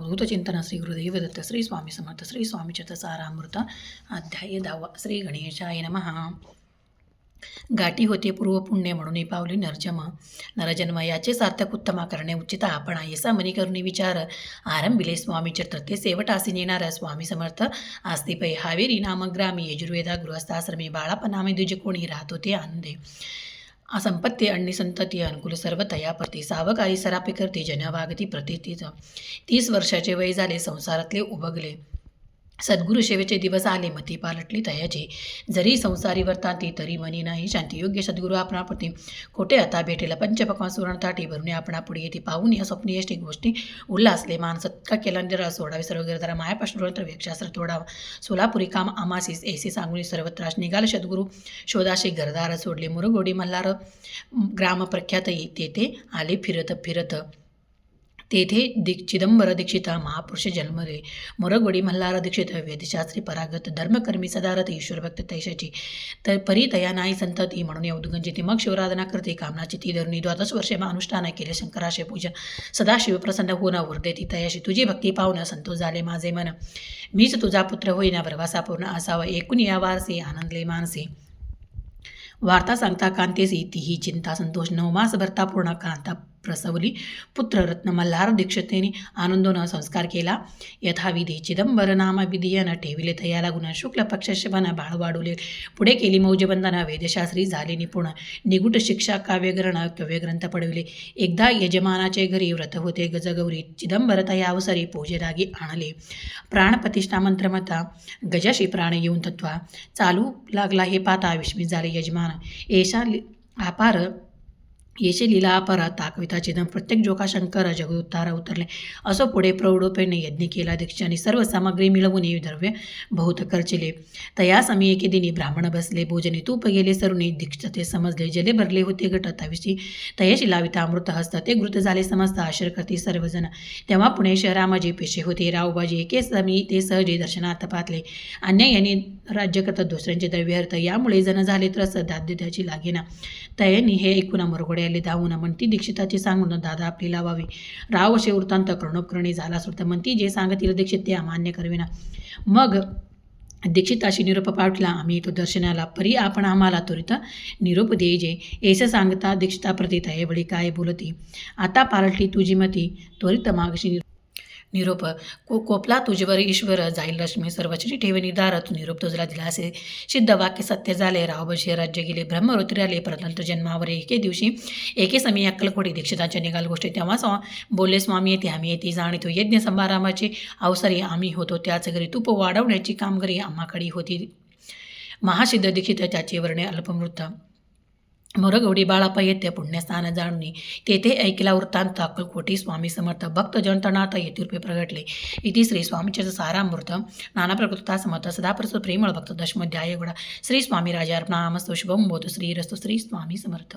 अवधूत चिंतन श्री गुरुदेव दत्त श्री स्वामी समर्थ श्री स्वामी चतसारामृत अध्याय 10 श्री गणेशाय नमः. गाठी होते पूर्व पुण्य म्हणून पावली नरजन्म याचे सार्थक उत्तमा करणे उचिता आपण येसा मनी करुणी विचार आरंभिले स्वामी चरित्र ते सेवटासी नेणार स्वामी समर्थ आस्ती पै हावेरी नामग्रामी यजुर्वेदा गृहस्थाश्रमी बाळापनामे द्विज कोणी राहत होते आनंदे असंपत्ती आणि संतती अनुकूल सर्व तयापरती सावकाळी सरापे करते जनवागती प्रतितीच 30 वर्षाचे वय झाले संसारातले उबगले सद्गुरु सेवेचे दिवस आले मती पालटली तयाचे जरी संसारी वर्तांती तरी मनी नाही शांती योग्य सद्गुरु आपणाप्रती खोटे आता भेटेल पंचपक्वान सुवर्ण ताटी भरून आपणापुढे येते पाहून या स्वप्नी यष्टी गोष्टी उल्हासले मान सत्का केला निरा सोडावे सर्व गिरधारा मायापासून वेक्षास्त्र तोडावा सोलापुरी काम आमासीस ऐसे सांगून सर्वत्रास निघाल सद्गुरु शोधाशी घरदार सोडले मुरगोडी मल्हार ग्राम प्रख्यात तेथे आले फिरत फिरत तेथे चिदंबर दीक्षिता महापुरुष जन्मले मोरगोडी मल्हार दीक्षित वेदशास्त्री परागत धर्मकर्मी सदारथ ईश्वरभक्त तैशाची तर परी तया नाही संतती म्हणून अवधूगंजी ती मग शिवराधना करते कामनाची ती धरुणी 12 वर्षे अनुष्ठान केले शंकराशे पूजन सदाशिव प्रसन्न होणं वरदे ती तयाशी तुझी भक्ती पाहून संतोष झाले माझे मन मीच तुझा पुत्र होईना वरवासा पूर्ण असावा एकूण या वारसे आनंदले मानसे वार्ता सांगता कांतेसी तीही चिंता संतोष 9 मास भरता पूर्ण कांता प्रसवली पुत्र रत्न मल्हार दीक्षतेने आनंदोन संस्कार केला यथाविधी चिदंबर नाम विधियन ठेविले तयाला गुण शुक्ल पक्षशबन बाळ वाढवले पुढे केली मौजबंधन वेदशास्त्री झाले निपुण निगुट शिक्षा काव्यग्रंथ पडविले एकदा यजमानाचे घरी व्रत होते गजगौरी चिदंबर तया अवसरी पूजेदागी आणले प्राणप्रतिष्ठा मंत्रमता गजाशी प्राण येऊन तत्वा चालू लागला हे पाता विस्मित झाले यजमान येशा अपार येशे लीला अपरा ताकविता चिदम प्रत्येक जोका शंकर जगदुत्तारा उतरले असो पुढे प्रौढोपेने यज्ञ केला दीक्षाने सर्व सामग्री मिळवून द्रव्य बहुत खर्चिले तया समी एके दिनी ब्राह्मण बसले भोजने तूप गेले सरुणी दीक्षते समजले जले भरले होते घट तविशी तयाशी लाविता अमृत हस्त ते घृत झाले समजता आश्चर्य करते सर्वजण तेव्हा पुणे शहरामाजी पेशे होते रावबाजी एके समी ते सहजे दर्शनार्थ पाहतले अन्यायाने राज्य करतात दुसऱ्यांचे द्रव्यार्थ यामुळे जण झाले त्रस दाद्य त्याची लागेना तयानी हे ऐकून मुरगोडे आले धावून म्हणती दीक्षिताचे सांगून दादा आपली लावावी राव असे वृत्तांत कर्णोकर्णी झाला सुद्धा म्हणती जे सांगतील दीक्षित ते अमान्य करविना मग दीक्षिताशी निरोप पाठला आम्ही तो दर्शनाला परी आपण आम्हाला त्वरित निरोप देजे ऐसे सांगता दीक्षिताप्रती तयावेळी काय बोलती आता पालटली तुझी मती त्वरित मागशी निरोप कोपला तुझवर ईश्वर जाईल लक्ष्मी सर्वची ठेवणी दारात निरोप तुझला दिला असे सिद्ध वाक्य सत्य झाले रावबशी राज्य गेले ब्रह्मऋत्री आले परतंत्र जन्मावर एके दिवशी एके समी अक्कलकोटी दीक्षितांच्या निघाल गोष्टी तेव्हा बोलले स्वामी येते आम्ही येते जाणीतो यज्ञ समारंभाची अवसरी आम्ही होतो त्याच घरी तूप वाढवण्याची कामगिरी आम्हाकडे होती महासिद्ध दीक्षित त्याचे वर्णे अल्पमृत मोरगौडी बाळापा येते पुण्यस्थान जाणून तेथे ऐकला वृत्तांत अक्कलकोटी स्वामी समर्थ भक्त जनतनाथ येतिरूपे प्रगटले इति श्री स्वामीचे सारामृत नाना प्रकृता समर्थ सदाप्रसुत प्रेमळ भक्त दशमध्याय गोडा श्री स्वामी राजार्पणामस्तु शुभम बोध श्री रस्तु श्री स्वामी समर्थ.